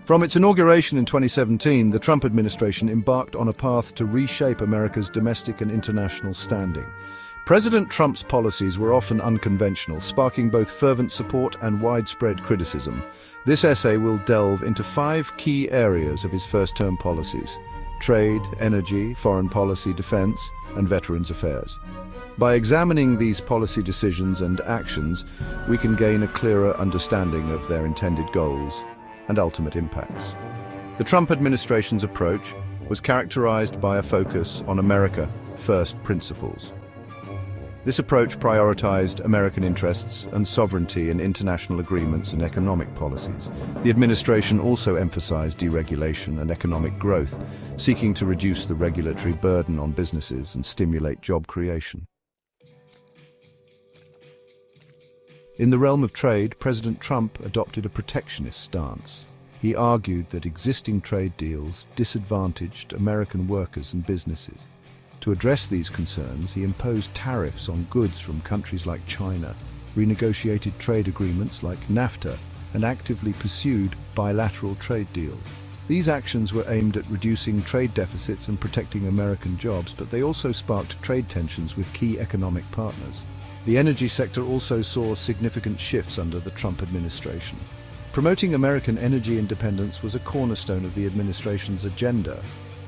From its inauguration in 2017, the Trump administration embarked on a path to reshape America's domestic and international standing. President Trump's policies were often unconventional, sparking both fervent support and widespread criticism. This essay will delve into 5 key areas of his first-term policies: trade, energy, foreign policy, defense, and veterans affairs. By examining these policy decisions and actions, we can gain a clearer understanding of their intended goals and ultimate impacts. The Trump administration's approach was characterized by a focus on America First principles. This approach prioritized American interests and sovereignty in international agreements and economic policies. The administration also emphasized deregulation and economic growth, seeking to reduce the regulatory burden on businesses and stimulate job creation. In the realm of trade, President Trump adopted a protectionist stance. He argued that existing trade deals disadvantaged American workers and businesses. To address these concerns, he imposed tariffs on goods from countries like China, renegotiated trade agreements like NAFTA, and actively pursued bilateral trade deals. These actions were aimed at reducing trade deficits and protecting American jobs, but they also sparked trade tensions with key economic partners. The energy sector also saw significant shifts under the Trump administration. Promoting American energy independence was a cornerstone of the administration's agenda.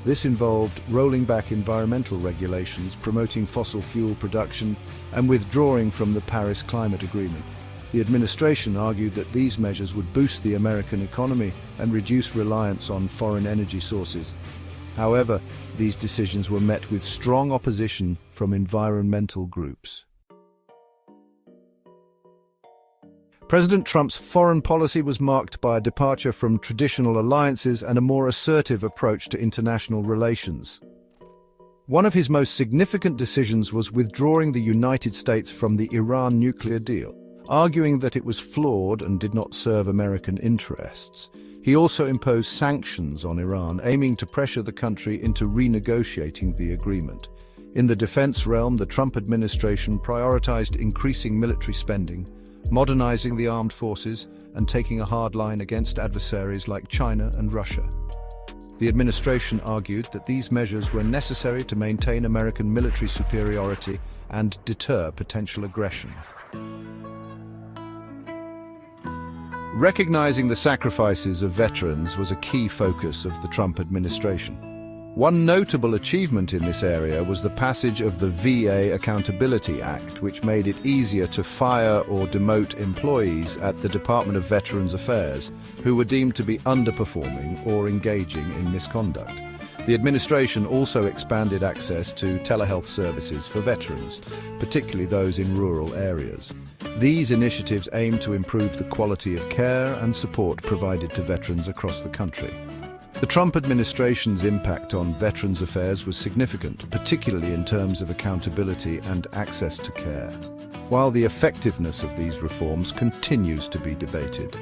This involved rolling back environmental regulations, promoting fossil fuel production, and withdrawing from the Paris Climate Agreement. The administration argued that these measures would boost the American economy and reduce reliance on foreign energy sources. However, these decisions were met with strong opposition from environmental groups. President Trump's foreign policy was marked by a departure from traditional alliances and a more assertive approach to international relations. One of his most significant decisions was withdrawing the United States from the Iran nuclear deal, arguing that it was flawed and did not serve American interests. He also imposed sanctions on Iran, aiming to pressure the country into renegotiating the agreement. In the defense realm, the Trump administration prioritized increasing military spending, modernizing the armed forces, and taking a hard line against adversaries like China and Russia. The administration argued that these measures were necessary to maintain American military superiority and deter potential aggression. Recognizing the sacrifices of veterans was a key focus of the Trump administration. One notable achievement in this area was the passage of the VA Accountability Act, which made it easier to fire or demote employees at the Department of Veterans Affairs who were deemed to be underperforming or engaging in misconduct. The administration also expanded access to telehealth services for veterans, particularly those in rural areas. These initiatives aim to improve the quality of care and support provided to veterans across the country. The Trump administration's impact on veterans affairs was significant, particularly in terms of accountability and access to care. While the effectiveness of these reforms continues to be debated,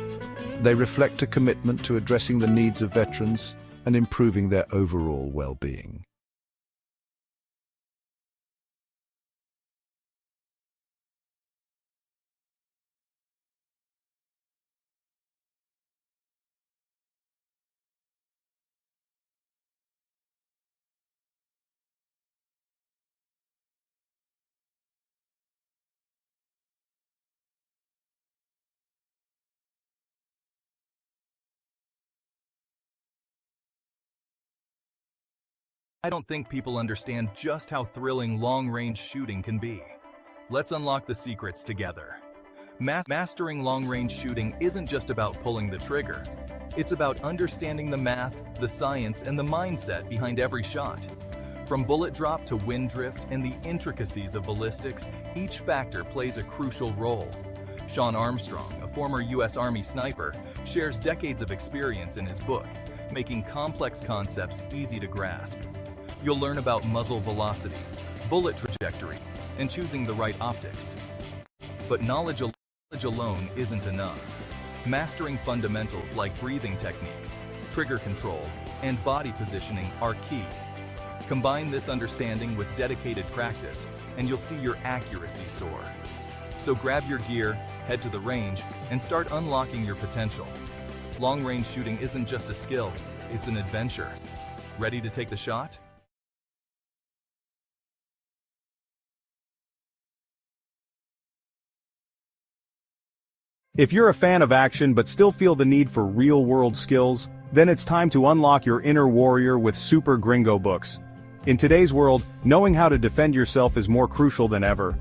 they reflect a commitment to addressing the needs of veterans and improving their overall well-being. I don't think people understand just how thrilling long-range shooting can be. Let's unlock the secrets together. Mastering long-range shooting isn't just about pulling the trigger. It's about understanding the math, the science, and the mindset behind every shot. From bullet drop to wind drift and the intricacies of ballistics, each factor plays a crucial role. Sean Armstrong, a former U.S. Army sniper, shares decades of experience in his book, making complex concepts easy to grasp. You'll learn about muzzle velocity, bullet trajectory, and choosing the right optics. But knowledge alone isn't enough. Mastering fundamentals like breathing techniques, trigger control, and body positioning are key. Combine this understanding with dedicated practice, and you'll see your accuracy soar. So grab your gear, head to the range, and start unlocking your potential. Long-range shooting isn't just a skill, it's an adventure. Ready to take the shot? If you're a fan of action but still feel the need for real-world skills, then it's time to unlock your inner warrior with Super Gringo books. In today's world, knowing how to defend yourself is more crucial than ever.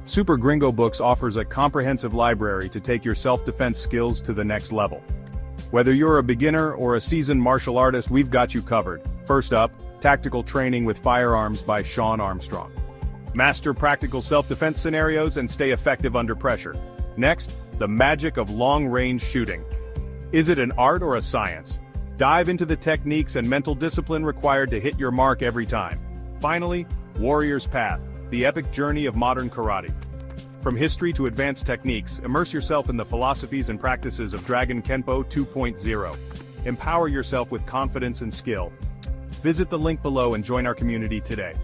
Super Gringo books offers a comprehensive library to take your self-defense skills to the next level. Whether you're a beginner or a seasoned martial artist, we've got you covered. First up, Tactical Training with Firearms by Sean Armstrong. Master practical self-defense scenarios and stay effective under pressure. Next, the magic of long-range shooting. Is it an art or a science? Dive into the techniques and mental discipline required to hit your mark every time. Finally, Warrior's Path, the epic journey of modern karate. From history to advanced techniques, immerse yourself in the philosophies and practices of Dragon Kenpo 2.0. Empower yourself with confidence and skill. Visit the link below and join our community today.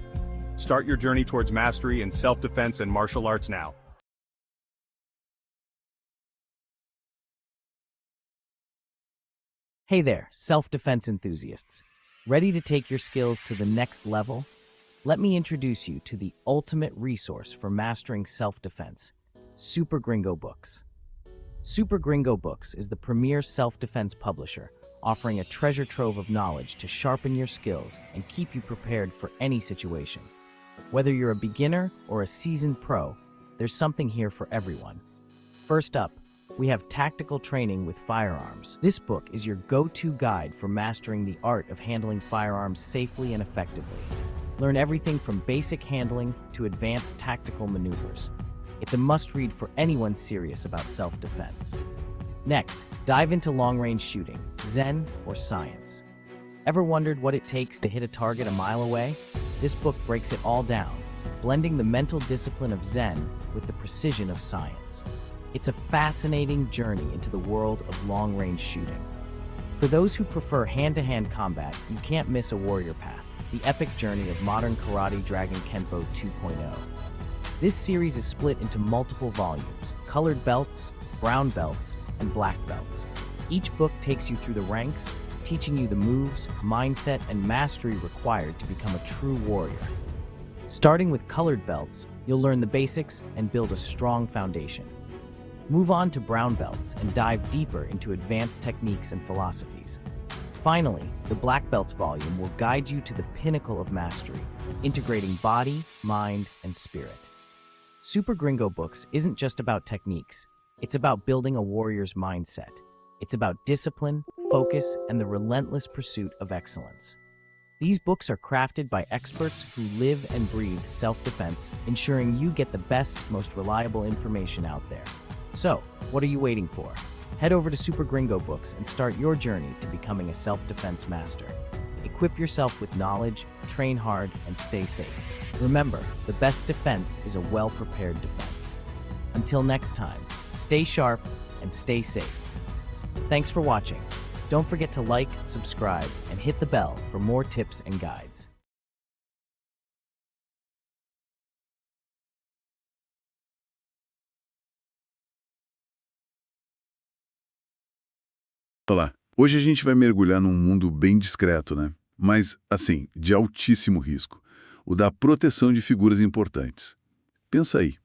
Start your journey towards mastery in self-defense and martial arts now. Hey there, self-defense enthusiasts. Ready to take your skills to the next level? Let me introduce you to the ultimate resource for mastering self-defense, Super Gringo Books. Super Gringo Books is the premier self-defense publisher, offering a treasure trove of knowledge to sharpen your skills and keep you prepared for any situation. Whether you're a beginner or a seasoned pro, there's something here for everyone. First up, we have Tactical Training with Firearms. This book is your go-to guide for mastering the art of handling firearms safely and effectively. Learn everything from basic handling to advanced tactical maneuvers. It's a must-read for anyone serious about self-defense. Next, dive into long-range shooting, Zen or science. Ever wondered what it takes to hit a target a mile away? This book breaks it all down, blending the mental discipline of Zen with the precision of science. It's a fascinating journey into the world of long-range shooting. For those who prefer hand-to-hand combat, you can't miss a Warrior Path, the epic journey of modern karate Dragon Kenpo 2.0. This series is split into multiple volumes, colored belts, brown belts, and black belts. Each book takes you through the ranks, teaching you the moves, mindset, and mastery required to become a true warrior. Starting with colored belts, you'll learn the basics and build a strong foundation. Move on to brown belts and dive deeper into advanced techniques and philosophies. Finally, the Black Belts volume will guide you to the pinnacle of mastery, integrating body, mind, and spirit. Super Gringo Books isn't just about techniques, it's about building a warrior's mindset. It's about discipline, focus, and the relentless pursuit of excellence. These books are crafted by experts who live and breathe self-defense, ensuring you get the best, most reliable information out there. So, what are you waiting for? Head over to Super Gringo Books and start your journey to becoming a self-defense master. Equip yourself with knowledge, train hard, and stay safe. Remember, the best defense is a well-prepared defense. Until next time, stay sharp and stay safe. Thanks for watching. Don't forget to like, subscribe, and hit the bell for more tips and guides. Olá, hoje a gente vai mergulhar num mundo bem discreto, né? Mas, assim, de altíssimo risco. O da proteção de figuras importantes. Pensa aí.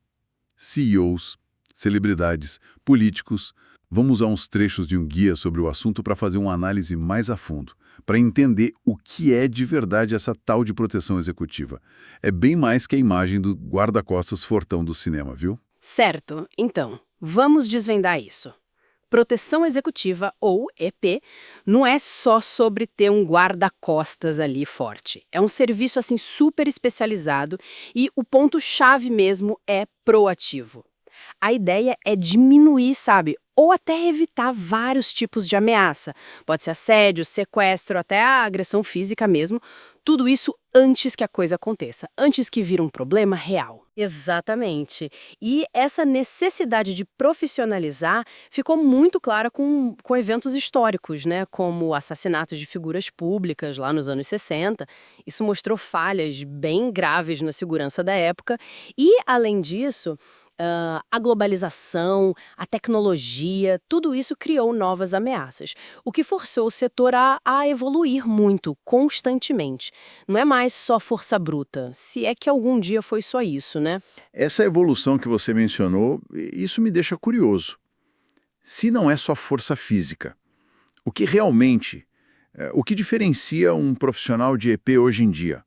CEOs, celebridades, políticos. Vamos usar uns trechos de um guia sobre o assunto para fazer uma análise mais a fundo, para entender o que é de verdade essa tal de proteção executiva. É bem mais que a imagem do guarda-costas fortão do cinema, viu? Certo. Então, vamos desvendar isso. Proteção executiva, ou EP, não é só sobre ter um guarda-costas ali forte. É um serviço assim super especializado e o ponto-chave mesmo é proativo. A ideia é diminuir, sabe, ou até evitar vários tipos de ameaça. Pode ser assédio, sequestro, até a agressão física mesmo. Tudo isso antes que a coisa aconteça, antes que vire um problema real. Exatamente. E essa necessidade de profissionalizar ficou muito clara com eventos históricos, né? Como assassinatos de figuras públicas lá nos anos 60. Isso mostrou falhas bem graves na segurança da época. E, além disso, A globalização, a tecnologia, tudo isso criou novas ameaças, o que forçou o setor a evoluir muito, constantemente. Não é mais só força bruta, se é que algum dia foi só isso, né? Essa evolução que você mencionou, isso me deixa curioso. Se não é só força física, o que realmente, o que diferencia um profissional de EP hoje em dia?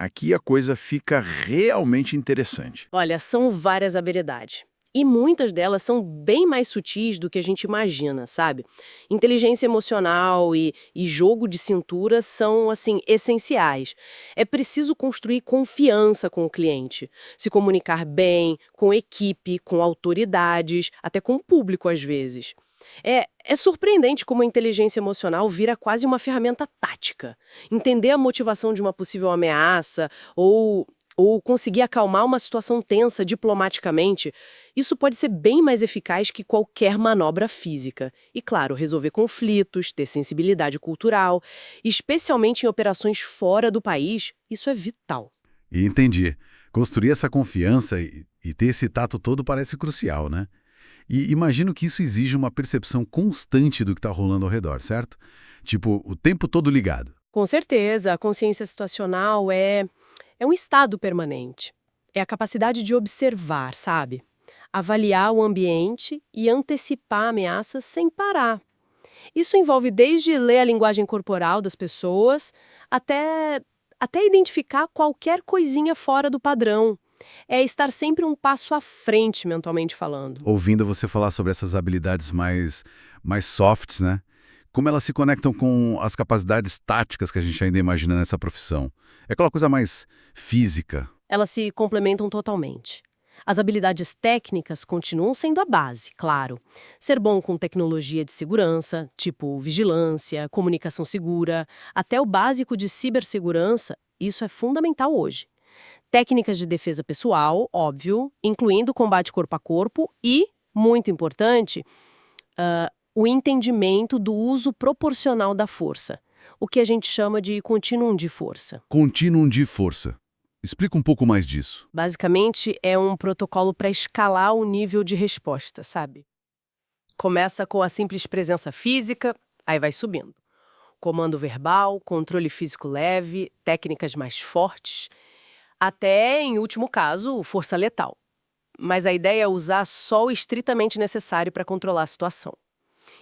Aqui a coisa fica realmente interessante. Olha, são várias habilidades. E muitas delas são bem mais sutis do que a gente imagina, sabe? Inteligência emocional e jogo de cintura são, assim, essenciais. É preciso construir confiança com o cliente, se comunicar bem, com equipe, com autoridades, até com o público às vezes. É surpreendente como a inteligência emocional vira quase uma ferramenta tática. Entender a motivação de uma possível ameaça ou conseguir acalmar uma situação tensa diplomaticamente, isso pode ser bem mais eficaz que qualquer manobra física. E, claro, resolver conflitos, ter sensibilidade cultural, especialmente em operações fora do país, isso é vital. E entendi. Construir essa confiança e ter esse tato todo parece crucial, né? E imagino que isso exige uma percepção constante do que está rolando ao redor, certo? Tipo, o tempo todo ligado. Com certeza, a consciência situacional é um estado permanente. É a capacidade de observar, sabe? Avaliar o ambiente e antecipar ameaças sem parar. Isso envolve desde ler a linguagem corporal das pessoas até identificar qualquer coisinha fora do padrão. É estar sempre um passo à frente, mentalmente falando. Ouvindo você falar sobre essas habilidades mais softs, né? Como elas se conectam com as capacidades táticas que a gente ainda imagina nessa profissão. É aquela coisa mais física. Elas se complementam totalmente. As habilidades técnicas continuam sendo a base, claro. Ser bom com tecnologia de segurança, tipo vigilância, comunicação segura, até o básico de cibersegurança, isso é fundamental hoje. Técnicas de defesa pessoal, óbvio, incluindo combate corpo a corpo e, muito importante, o entendimento do uso proporcional da força, o que a gente chama de contínuo de força. Contínuo de força. Explica um pouco mais disso. Basicamente, é um protocolo para escalar o nível de resposta, sabe? Começa com a simples presença física, aí vai subindo. Comando verbal, controle físico leve, técnicas mais fortes, até, em último caso, força letal. Mas a ideia é usar só o estritamente necessário para controlar a situação.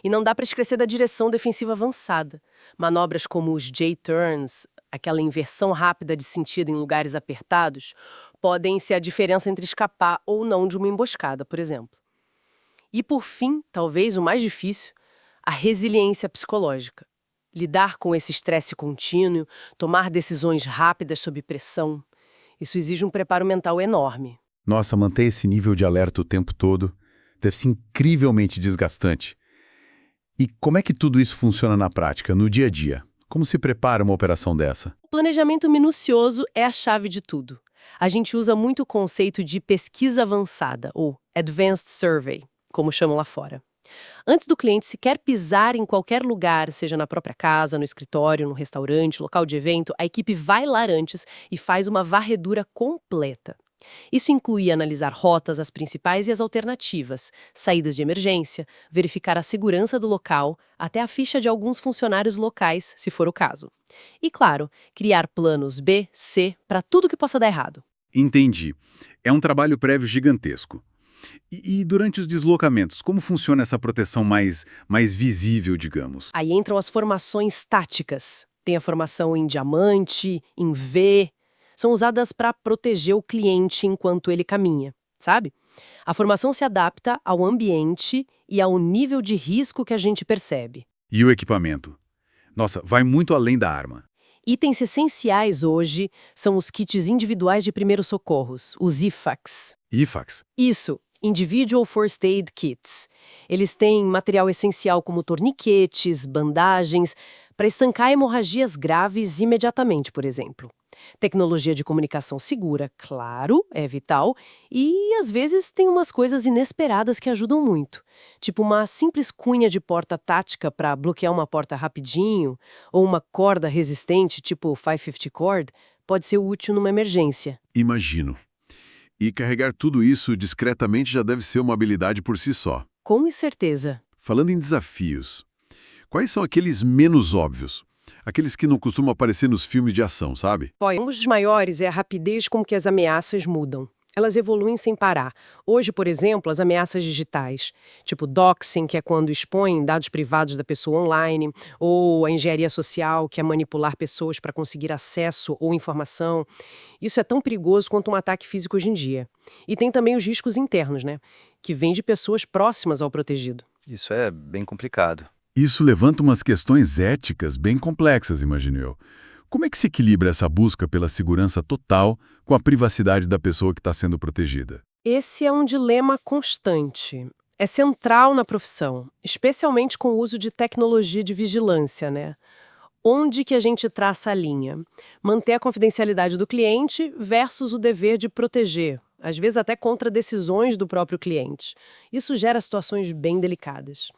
E não dá para esquecer da direção defensiva avançada. Manobras como os J-turns, aquela inversão rápida de sentido em lugares apertados, podem ser a diferença entre escapar ou não de uma emboscada, por exemplo. E por fim, talvez o mais difícil, a resiliência psicológica. Lidar com esse estresse contínuo, tomar decisões rápidas sob pressão, isso exige um preparo mental enorme. Nossa, manter esse nível de alerta o tempo todo deve ser incrivelmente desgastante. E como é que tudo isso funciona na prática, no dia a dia? Como se prepara uma operação dessa? O planejamento minucioso é a chave de tudo. A gente usa muito o conceito de pesquisa avançada, ou Advanced Survey, como chamam lá fora. Antes do cliente sequer pisar em qualquer lugar, seja na própria casa, no escritório, no restaurante, local de evento, a equipe vai lá antes e faz uma varredura completa. Isso inclui analisar rotas, as principais e as alternativas, saídas de emergência, verificar a segurança do local, até a ficha de alguns funcionários locais, se for o caso. E, claro, criar planos B, C, para tudo que possa dar errado. Entendi. É um trabalho prévio gigantesco. E durante os deslocamentos, como funciona essa proteção mais visível, digamos? Aí entram as formações táticas. Tem a formação em diamante, em V. São usadas para proteger o cliente enquanto ele caminha, sabe? A formação se adapta ao ambiente e ao nível de risco que a gente percebe. E o equipamento? Nossa, vai muito além da arma. Itens essenciais hoje são os kits individuais de primeiros socorros, os IFAKs. IFAKs? Isso, Individual First Aid Kits. Eles têm material essencial como torniquetes, bandagens, para estancar hemorragias graves imediatamente, por exemplo. Tecnologia de comunicação segura, claro, é vital, e às vezes tem umas coisas inesperadas que ajudam muito, tipo uma simples cunha de porta tática para bloquear uma porta rapidinho, ou uma corda resistente, tipo 550 cord, pode ser útil numa emergência. Imagino. E carregar tudo isso discretamente já deve ser uma habilidade por si só. Com certeza. Falando em desafios, quais são aqueles menos óbvios? Aqueles que não costumam aparecer nos filmes de ação, sabe? Um dos maiores é a rapidez com que as ameaças mudam. Elas evoluem sem parar. Hoje, por exemplo, as ameaças digitais, tipo doxing, que é quando expõem dados privados da pessoa online, ou a engenharia social, que é manipular pessoas para conseguir acesso ou informação. Isso é tão perigoso quanto um ataque físico hoje em dia. E tem também os riscos internos, né? Que vêm de pessoas próximas ao protegido. Isso é bem complicado. Isso levanta umas questões éticas bem complexas, imagino eu. Como é que se equilibra essa busca pela segurança total com a privacidade da pessoa que está sendo protegida? Esse é um dilema constante. É central na profissão, especialmente com o uso de tecnologia de vigilância, né? Onde que a gente traça a linha? Manter a confidencialidade do cliente versus o dever de proteger, às vezes até contra decisões do próprio cliente. Isso gera situações bem delicadas.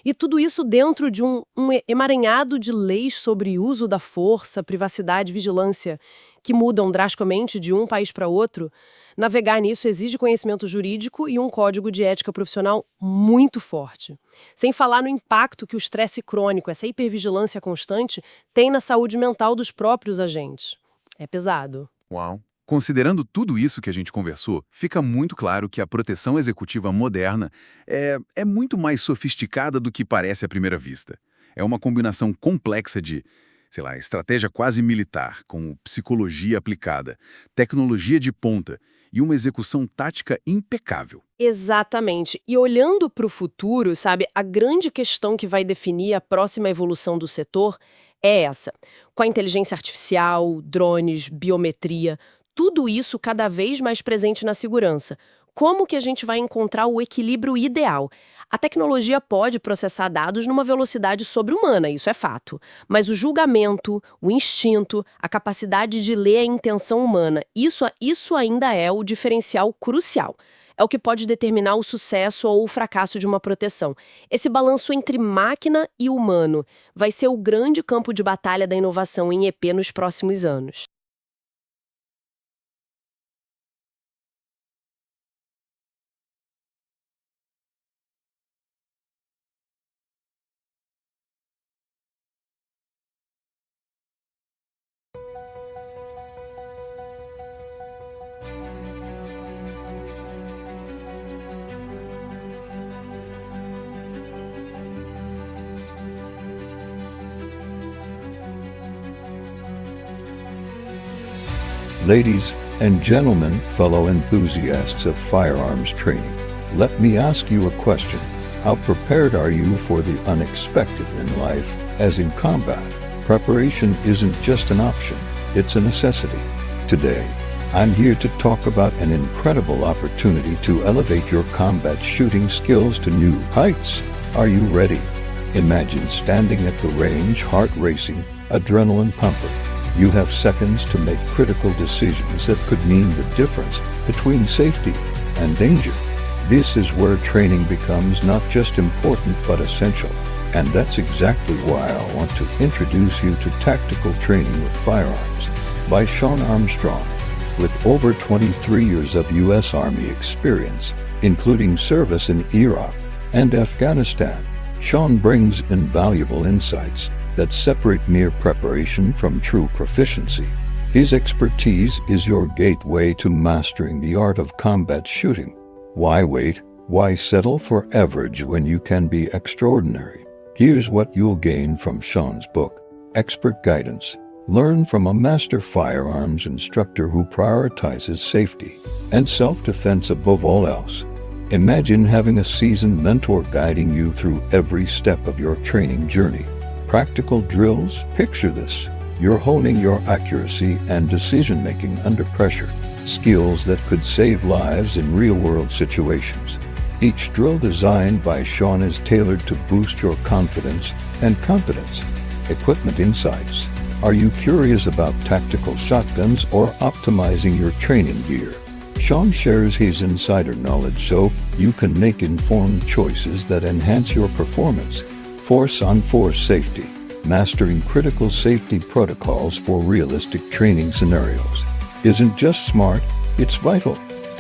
E tudo isso dentro de um emaranhado de leis sobre uso da força, privacidade e vigilância, que mudam drasticamente de um país para outro. Navegar nisso exige conhecimento jurídico e um código de ética profissional muito forte. Sem falar no impacto que o estresse crônico, essa hipervigilância constante, tem na saúde mental dos próprios agentes. É pesado. Uau! Considerando tudo isso que a gente conversou, fica muito claro que a proteção executiva moderna é muito mais sofisticada do que parece à primeira vista. É uma combinação complexa de, estratégia quase militar, com psicologia aplicada, tecnologia de ponta e uma execução tática impecável. Exatamente. E olhando para o futuro, sabe, a grande questão que vai definir a próxima evolução do setor é essa. Com a inteligência artificial, drones, biometria, tudo isso cada vez mais presente na segurança. Como que a gente vai encontrar o equilíbrio ideal? A tecnologia pode processar dados numa velocidade sobre-humana, isso é fato. Mas o julgamento, o instinto, a capacidade de ler a intenção humana, isso ainda é o diferencial crucial. É o que pode determinar o sucesso ou o fracasso de uma proteção. Esse balanço entre máquina e humano vai ser o grande campo de batalha da inovação em EP nos próximos anos. Ladies and gentlemen, fellow enthusiasts of firearms training, let me ask you a question. How prepared are you for the unexpected in life, as in combat? Preparation isn't just an option, it's a necessity. Today, I'm here to talk about an incredible opportunity to elevate your combat shooting skills to new heights. Are you ready? Imagine standing at the range, heart racing, adrenaline pumping. You have seconds to make critical decisions that could mean the difference between safety and danger. This is where training becomes not just important but essential. And that's exactly why I want to introduce you to Tactical Training with Firearms by Sean Armstrong. With over 23 years of U.S. Army experience, including service in Iraq and Afghanistan, Sean brings invaluable insights that separate mere preparation from true proficiency. His expertise is your gateway to mastering the art of combat shooting. Why wait? Why settle for average when you can be extraordinary? Here's what you'll gain from Sean's book, Expert Guidance. Learn from a master firearms instructor who prioritizes safety and self-defense above all else. Imagine having a seasoned mentor guiding you through every step of your training journey. Practical drills, picture this. You're honing your accuracy and decision-making under pressure, skills that could save lives in real-world situations. Each drill designed by Sean is tailored to boost your confidence and competence. Equipment insights. Are you curious about tactical shotguns or optimizing your training gear? Sean shares his insider knowledge so you can make informed choices that enhance your performance. Force-on-force safety, mastering critical safety protocols for realistic training scenarios. Isn't just smart, it's vital.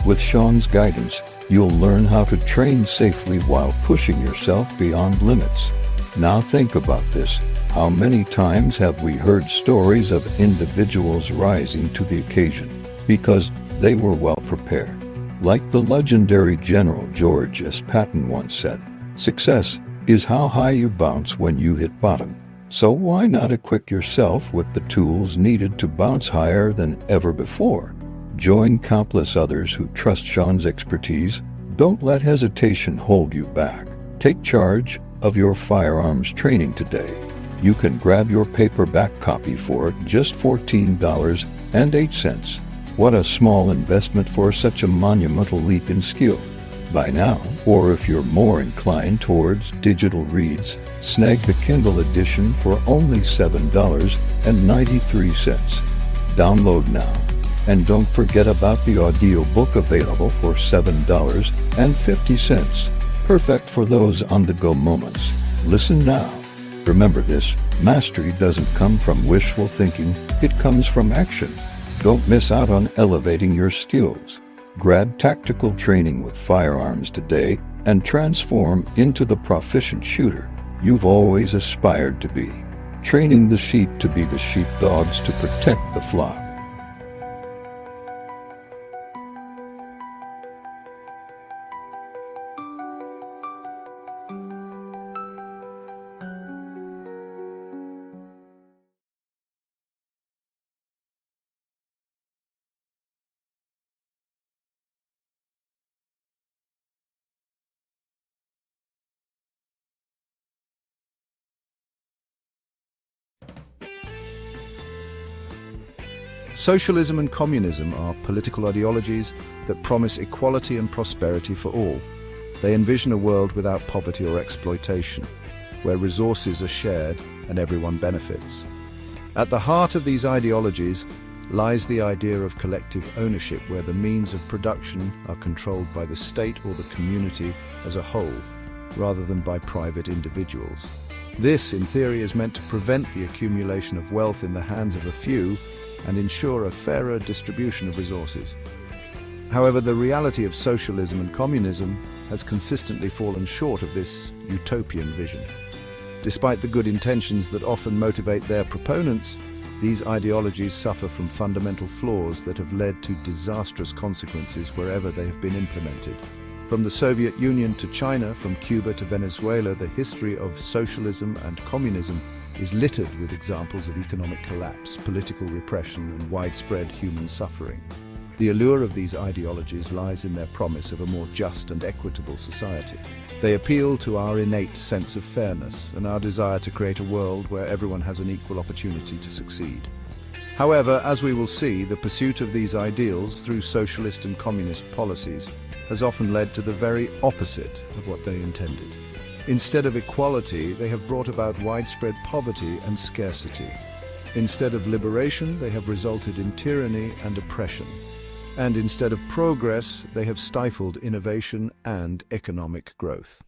With Sean's guidance, you'll learn how to train safely while pushing yourself beyond limits. Now think about this. How many times have we heard stories of individuals rising to the occasion because they were well prepared? Like the legendary General George S. Patton once said, "Success is how high you bounce when you hit bottom." So why not equip yourself with the tools needed to bounce higher than ever before? Join countless others who trust Sean's expertise. Don't let hesitation hold you back. Take charge of your firearms training today. You can grab your paperback copy for just $14.08. What a small investment for such a monumental leap in skill. Buy now, or if you're more inclined towards digital reads, snag the Kindle edition for only $7.93. Download now. And don't forget about the audiobook available for $7.50. Perfect for those on-the-go moments. Listen now. Remember this, mastery doesn't come from wishful thinking, it comes from action. Don't miss out on elevating your skills. Grab tactical training with firearms today and transform into the proficient shooter you've always aspired to be. Training the sheep to be the sheepdogs to protect the flock. Socialism and communism are political ideologies that promise equality and prosperity for all. They envision a world without poverty or exploitation, where resources are shared and everyone benefits. At the heart of these ideologies lies the idea of collective ownership, where the means of production are controlled by the state or the community as a whole, rather than by private individuals. This, in theory, is meant to prevent the accumulation of wealth in the hands of a few and ensure a fairer distribution of resources. However, the reality of socialism and communism has consistently fallen short of this utopian vision. Despite the good intentions that often motivate their proponents, these ideologies suffer from fundamental flaws that have led to disastrous consequences wherever they have been implemented. From the Soviet Union to China, from Cuba to Venezuela, the history of socialism and communism is littered with examples of economic collapse, political repression, and widespread human suffering. The allure of these ideologies lies in their promise of a more just and equitable society. They appeal to our innate sense of fairness and our desire to create a world where everyone has an equal opportunity to succeed. However, as we will see, the pursuit of these ideals through socialist and communist policies has often led to the very opposite of what they intended. Instead of equality, they have brought about widespread poverty and scarcity. Instead of liberation, they have resulted in tyranny and oppression. And instead of progress, they have stifled innovation and economic growth.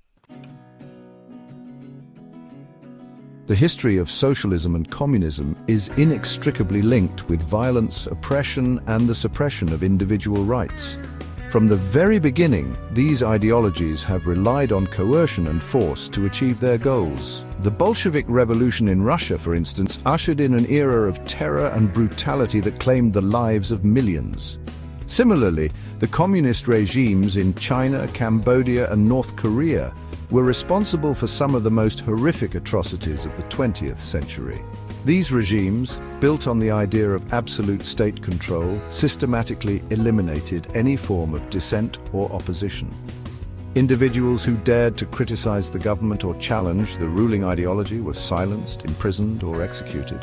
The history of socialism and communism is inextricably linked with violence, oppression, and the suppression of individual rights. From the very beginning, these ideologies have relied on coercion and force to achieve their goals. The Bolshevik Revolution in Russia, for instance, ushered in an era of terror and brutality that claimed the lives of millions. Similarly, the communist regimes in China, Cambodia, and North Korea were responsible for some of the most horrific atrocities of the 20th century. These regimes, built on the idea of absolute state control, systematically eliminated any form of dissent or opposition. Individuals who dared to criticize the government or challenge the ruling ideology were silenced, imprisoned, or executed.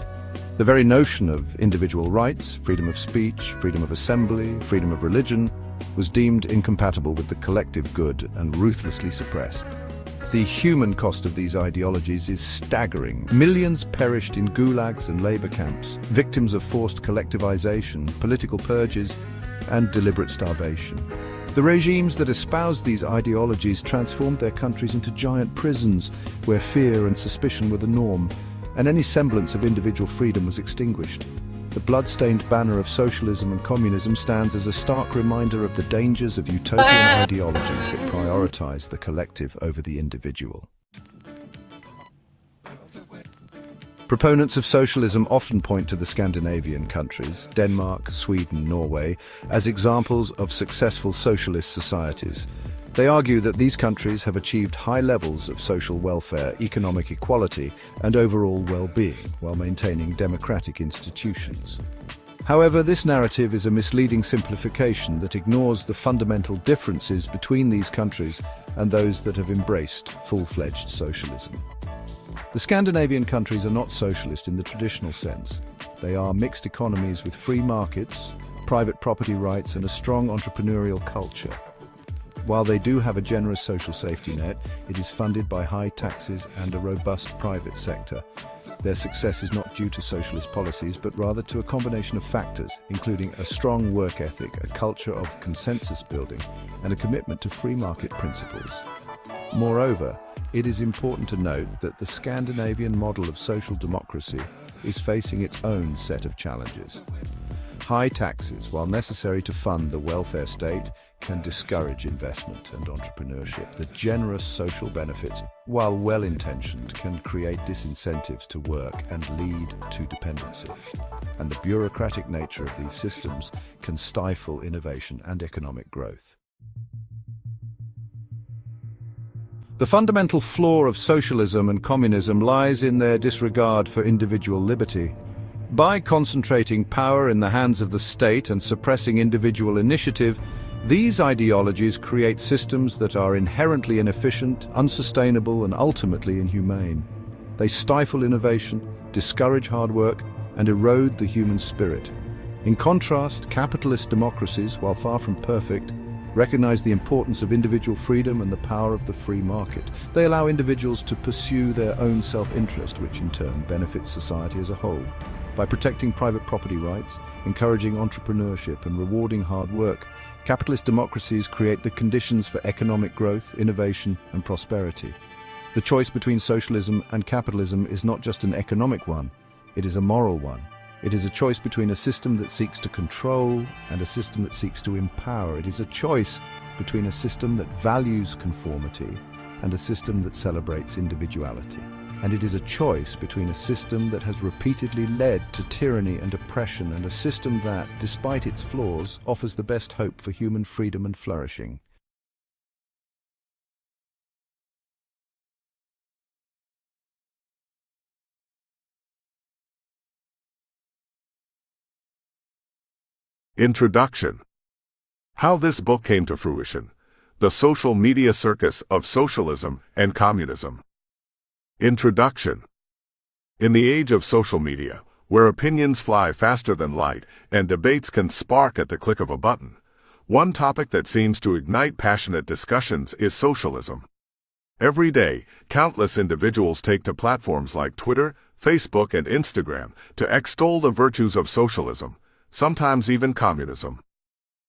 The very notion of individual rights, freedom of speech, freedom of assembly, freedom of religion, was deemed incompatible with the collective good and ruthlessly suppressed. The human cost of these ideologies is staggering. Millions perished in gulags and labor camps, victims of forced collectivization, political purges, and deliberate starvation. The regimes that espoused these ideologies transformed their countries into giant prisons where fear and suspicion were the norm, and any semblance of individual freedom was extinguished. The blood-stained banner of socialism and communism stands as a stark reminder of the dangers of utopian ideologies that prioritize the collective over the individual. Proponents of socialism often point to the Scandinavian countries, Denmark, Sweden, Norway, as examples of successful socialist societies. They argue that these countries have achieved high levels of social welfare, economic equality, and overall well-being, while maintaining democratic institutions. However, this narrative is a misleading simplification that ignores the fundamental differences between these countries and those that have embraced full-fledged socialism. The Scandinavian countries are not socialist in the traditional sense. They are mixed economies with free markets, private property rights, and a strong entrepreneurial culture. While they do have a generous social safety net, it is funded by high taxes and a robust private sector. Their success is not due to socialist policies, but rather to a combination of factors, including a strong work ethic, a culture of consensus building, and a commitment to free market principles. Moreover, it is important to note that the Scandinavian model of social democracy is facing its own set of challenges. High taxes, while necessary to fund the welfare state, can discourage investment and entrepreneurship. The generous social benefits, while well-intentioned, can create disincentives to work and lead to dependency. And the bureaucratic nature of these systems can stifle innovation and economic growth. The fundamental flaw of socialism and communism lies in their disregard for individual liberty. By concentrating power in the hands of the state and suppressing individual initiative, these ideologies create systems that are inherently inefficient, unsustainable, and ultimately inhumane. They stifle innovation, discourage hard work, and erode the human spirit. In contrast, capitalist democracies, while far from perfect, recognize the importance of individual freedom and the power of the free market. They allow individuals to pursue their own self-interest, which in turn benefits society as a whole. By protecting private property rights, encouraging entrepreneurship, and rewarding hard work, capitalist democracies create the conditions for economic growth, innovation, and prosperity. The choice between socialism and capitalism is not just an economic one, it is a moral one. It is a choice between a system that seeks to control and a system that seeks to empower. It is a choice between a system that values conformity and a system that celebrates individuality. And it is a choice between a system that has repeatedly led to tyranny and oppression and a system that, despite its flaws, offers the best hope for human freedom and flourishing. Introduction. How this book came to fruition. The social media circus of socialism and communism. Introduction. In the age of social media, where opinions fly faster than light and debates can spark at the click of a button, one topic that seems to ignite passionate discussions is socialism. Every day, countless individuals take to platforms like Twitter, Facebook, and Instagram to extol the virtues of socialism, sometimes even communism.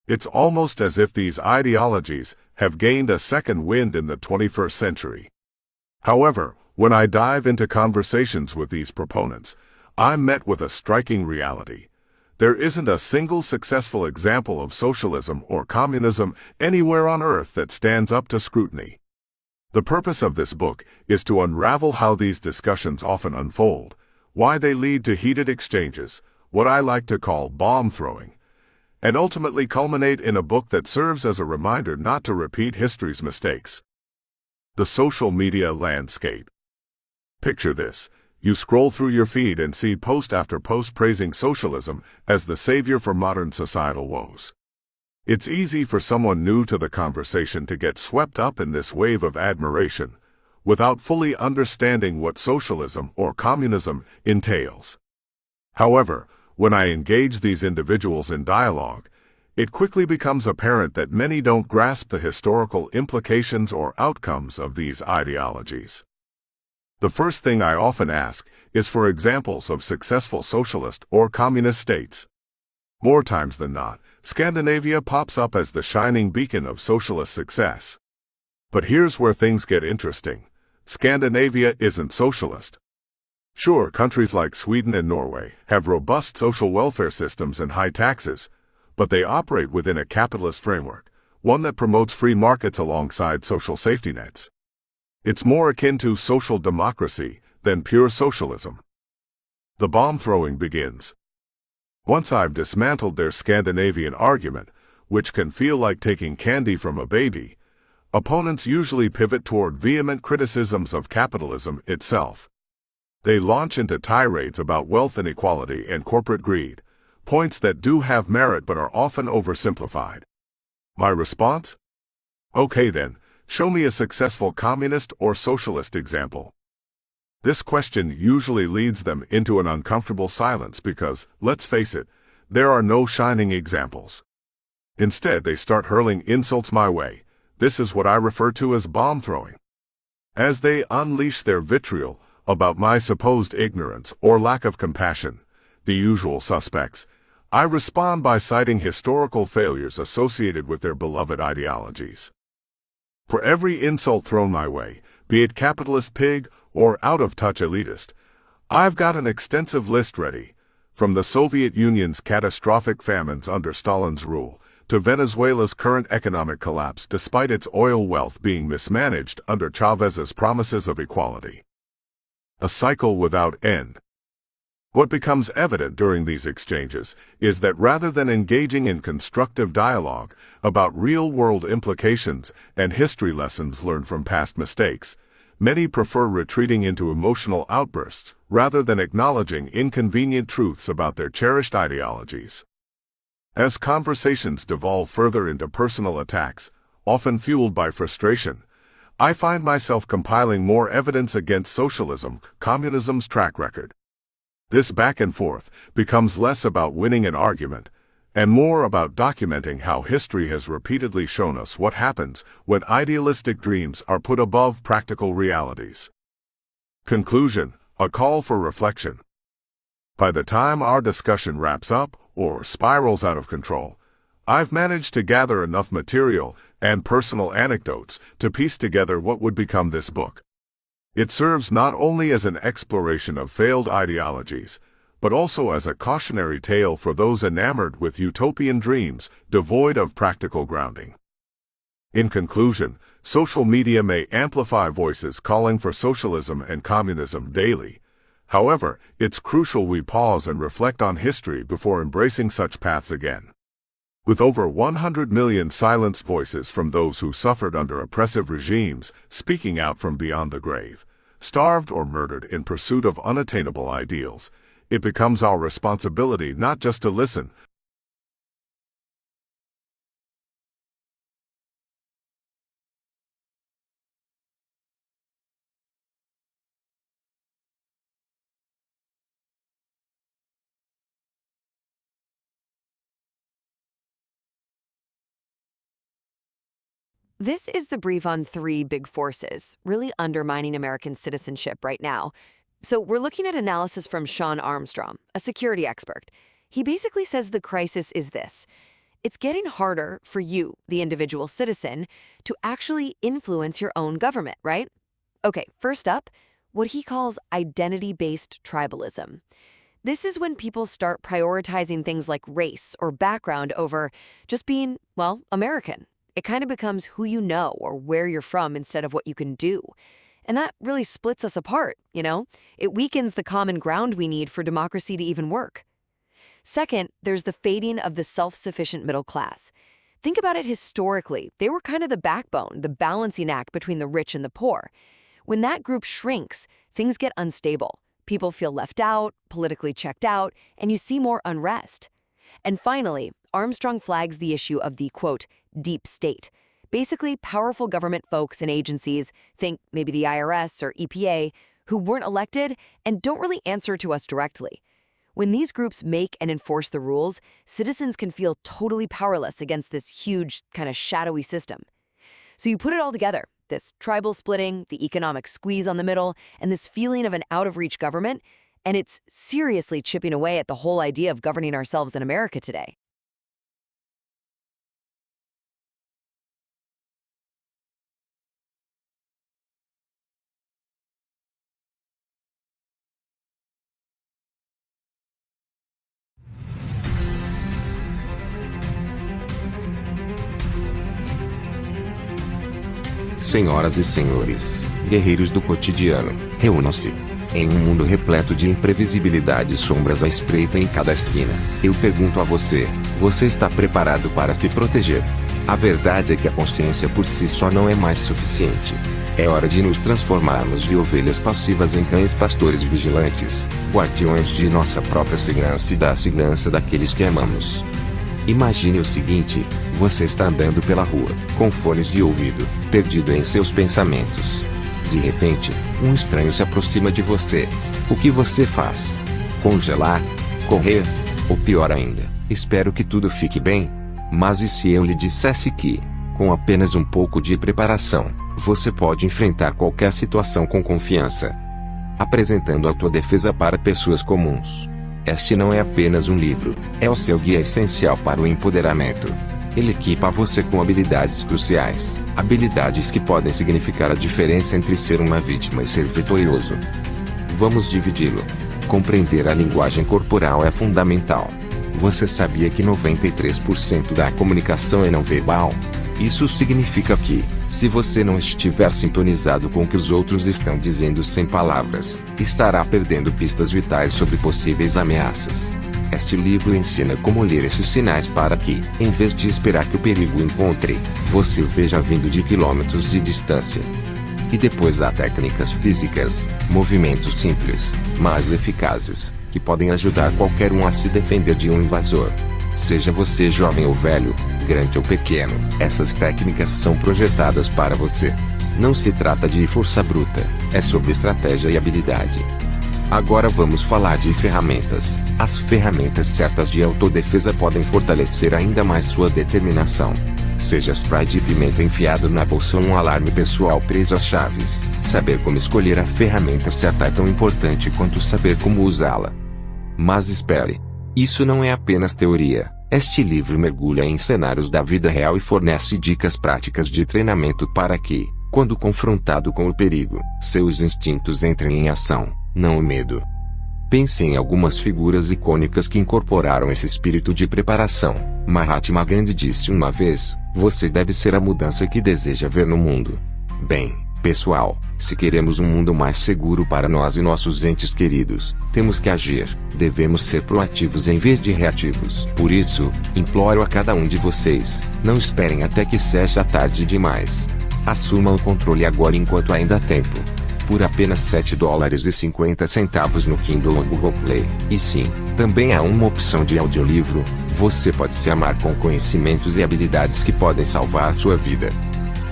It's almost as if these ideologies have gained a second wind in the 21st century. However, when I dive into conversations with these proponents, I'm met with a striking reality. There isn't a single successful example of socialism or communism anywhere on Earth that stands up to scrutiny. The purpose of this book is to unravel how these discussions often unfold, why they lead to heated exchanges, what I like to call bomb throwing, and ultimately culminate in a book that serves as a reminder not to repeat history's mistakes. The social media landscape. Picture this. You scroll through your feed and see post after post praising socialism as the savior for modern societal woes. It's easy for someone new to the conversation to get swept up in this wave of admiration, without fully understanding what socialism or communism entails. However, when I engage these individuals in dialogue, it quickly becomes apparent that many don't grasp the historical implications or outcomes of these ideologies. The first thing I often ask is for examples of successful socialist or communist states. More times than not, Scandinavia pops up as the shining beacon of socialist success. But here's where things get interesting. Scandinavia isn't socialist. Sure, countries like Sweden and Norway have robust social welfare systems and high taxes, but they operate within a capitalist framework, one that promotes free markets alongside social safety nets. It's more akin to social democracy than pure socialism. The bomb throwing begins. Once I've dismantled their Scandinavian argument, which can feel like taking candy from a baby, opponents usually pivot toward vehement criticisms of capitalism itself. They launch into tirades about wealth inequality and corporate greed, points that do have merit but are often oversimplified. My response? Okay then, show me a successful communist or socialist example. This question usually leads them into an uncomfortable silence because, let's face it, there are no shining examples. Instead, they start hurling insults my way. This is what I refer to as bomb throwing. As they unleash their vitriol about my supposed ignorance or lack of compassion, the usual suspects, I respond by citing historical failures associated with their beloved ideologies. For every insult thrown my way, be it capitalist pig or out-of-touch elitist, I've got an extensive list ready, from the Soviet Union's catastrophic famines under Stalin's rule to Venezuela's current economic collapse despite its oil wealth being mismanaged under Chavez's promises of equality. A cycle without end. What becomes evident during these exchanges is that rather than engaging in constructive dialogue about real-world implications and history lessons learned from past mistakes, many prefer retreating into emotional outbursts rather than acknowledging inconvenient truths about their cherished ideologies. As conversations devolve further into personal attacks, often fueled by frustration, I find myself compiling more evidence against socialism, communism's track record. This back and forth becomes less about winning an argument and more about documenting how history has repeatedly shown us what happens when idealistic dreams are put above practical realities. Conclusion: a call for reflection. By the time our discussion wraps up or spirals out of control, I've managed to gather enough material and personal anecdotes to piece together what would become this book. It serves not only as an exploration of failed ideologies, but also as a cautionary tale for those enamored with utopian dreams devoid of practical grounding. In conclusion, social media may amplify voices calling for socialism and communism daily. However, it's crucial we pause and reflect on history before embracing such paths again. With over 100 million silenced voices from those who suffered under oppressive regimes speaking out from beyond the grave, starved or murdered in pursuit of unattainable ideals, it becomes our responsibility not just to listen, This is the brief on three big forces really undermining American citizenship right now. So we're looking at analysis from Sean Armstrong, a security expert. He basically says the crisis is this. It's getting harder for you, the individual citizen, to actually influence your own government, right? Okay, first up, what he calls identity-based tribalism. This is when people start prioritizing things like race or background over just being, well, American. It kind of becomes who you know or where you're from instead of what you can do. And that really splits us apart, you know? It weakens the common ground we need for democracy to even work. Second, there's the fading of the self-sufficient middle class. Think about it historically. They were kind of the backbone, the balancing act between the rich and the poor. When that group shrinks, things get unstable. People feel left out, politically checked out, and you see more unrest. And finally, Armstrong flags the issue of the, quote, deep state. Basically, powerful government folks and agencies, think maybe the IRS or EPA, who weren't elected and don't really answer to us directly. When these groups make and enforce the rules, citizens can feel totally powerless against this huge, kind of shadowy system. So you put it all together, this tribal splitting, the economic squeeze on the middle, and this feeling of an out-of-reach government, and it's seriously chipping away at the whole idea of governing ourselves in America today. Senhoras e senhores, guerreiros do cotidiano, reúnam-se. Em um mundo repleto de imprevisibilidade e sombras à espreita em cada esquina, eu pergunto a você: você está preparado para se proteger? A verdade é que a consciência por si só não é mais suficiente. É hora de nos transformarmos de ovelhas passivas em cães pastores vigilantes, guardiões de nossa própria segurança e da segurança daqueles que amamos. Imagine o seguinte: você está andando pela rua, com fones de ouvido, perdido em seus pensamentos. De repente, um estranho se aproxima de você. O que você faz? Congelar? Correr? Ou pior ainda, espero que tudo fique bem? Mas e se eu lhe dissesse que, com apenas um pouco de preparação, você pode enfrentar qualquer situação com confiança? Apresentando autodefesa para pessoas comuns. Este não é apenas um livro, é o seu guia essencial para o empoderamento. Ele equipa você com habilidades cruciais, habilidades que podem significar a diferença entre ser uma vítima e ser vitorioso. Vamos dividi-lo. Compreender a linguagem corporal é fundamental. Você sabia que 93% da comunicação é não verbal? Isso significa que, se você não estiver sintonizado com o que os outros estão dizendo sem palavras, estará perdendo pistas vitais sobre possíveis ameaças. Este livro ensina como ler esses sinais para que, em vez de esperar que o perigo encontre, você o veja vindo de quilômetros de distância. E depois há técnicas físicas, movimentos simples, mas eficazes, que podem ajudar qualquer um a se defender de um invasor. Seja você jovem ou velho, grande ou pequeno, essas técnicas são projetadas para você. Não se trata de força bruta, é sobre estratégia e habilidade. Agora vamos falar de ferramentas. As ferramentas certas de autodefesa podem fortalecer ainda mais sua determinação. Seja spray de pimenta enfiado na bolsa ou um alarme pessoal preso às chaves, saber como escolher a ferramenta certa é tão importante quanto saber como usá-la. Mas espere. Isso não é apenas teoria. Este livro mergulha em cenários da vida real e fornece dicas práticas de treinamento para que, quando confrontado com o perigo, seus instintos entrem em ação, não o medo. Pense em algumas figuras icônicas que incorporaram esse espírito de preparação. Mahatma Gandhi disse uma vez: você deve ser a mudança que deseja ver no mundo. Bem, pessoal, se queremos um mundo mais seguro para nós e nossos entes queridos, temos que agir. Devemos ser proativos em vez de reativos. Por isso, imploro a cada um de vocês: não esperem até que seja tarde demais. Assuma o controle agora enquanto ainda há tempo. Por apenas $7,50 no Kindle ou Google Play. E sim, também há uma opção de audiolivro. Você pode se amar com conhecimentos e habilidades que podem salvar sua vida.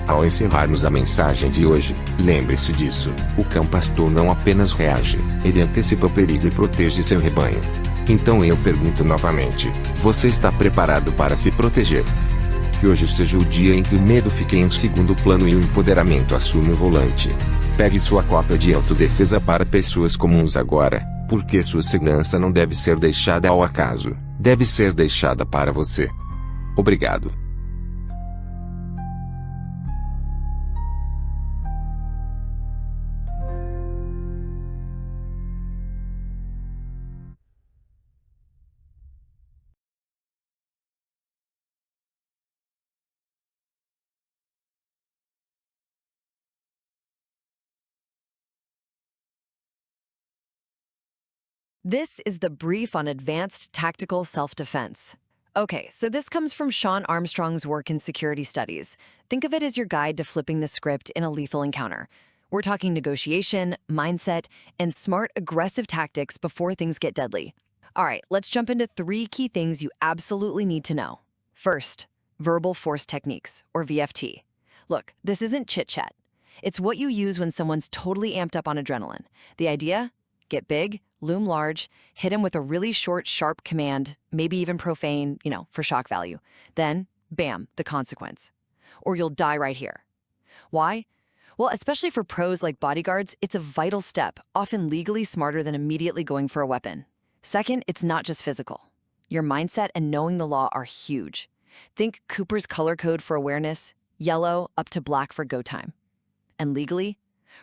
Ao encerrarmos a mensagem de hoje, lembre-se disso: o cão pastor não apenas reage, ele antecipa o perigo e protege seu rebanho. Então eu pergunto novamente: você está preparado para se proteger? Que hoje seja o dia em que o medo fique em segundo plano e o empoderamento assuma o volante. Pegue sua cópia de autodefesa para pessoas comuns agora, porque sua segurança não deve ser deixada ao acaso, deve ser deixada para você. Obrigado. This is the brief on advanced tactical self-defense. Okay, so this comes from Sean Armstrong's work in security studies. Think of it as your guide to flipping the script in a lethal encounter. We're talking negotiation, mindset, and smart, aggressive tactics before things get deadly. All right, let's jump into 3 key things you absolutely need to know. First, verbal force techniques, or VFT. Look, this isn't chit-chat. It's what you use when someone's totally amped up on adrenaline. The idea? Get big, loom large, hit him with a really short, sharp command, maybe even profane, for shock value. Then, bam, the consequence. Or you'll die right here. Why? Well, especially for pros like bodyguards, it's a vital step, often legally smarter than immediately going for a weapon. Second, it's not just physical. Your mindset and knowing the law are huge. Think Cooper's color code for awareness, yellow up to black for go time. And legally,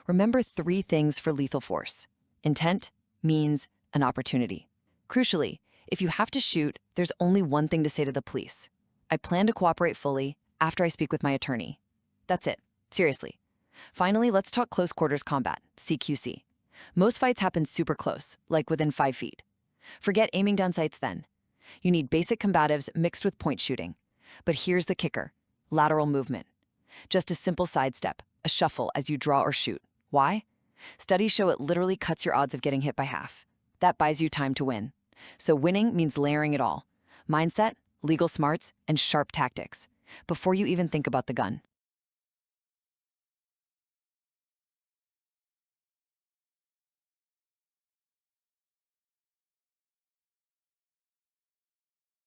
remember 3 things for lethal force: intent, means, and opportunity. Crucially, if you have to shoot, there's only one thing to say to the police: I plan to cooperate fully after I speak with my attorney. That's it. Seriously. Finally, let's talk close quarters combat, CQC. Most fights happen super close, like within 5 feet. Forget aiming down sights then. You need basic combatives mixed with point shooting. But here's the kicker: lateral movement. Just a simple sidestep, a shuffle as you draw or shoot. Why? Studies show it literally cuts your odds of getting hit by half. That buys you time to win. So winning means layering it all: mindset, legal smarts, and sharp tactics, before you even think about the gun.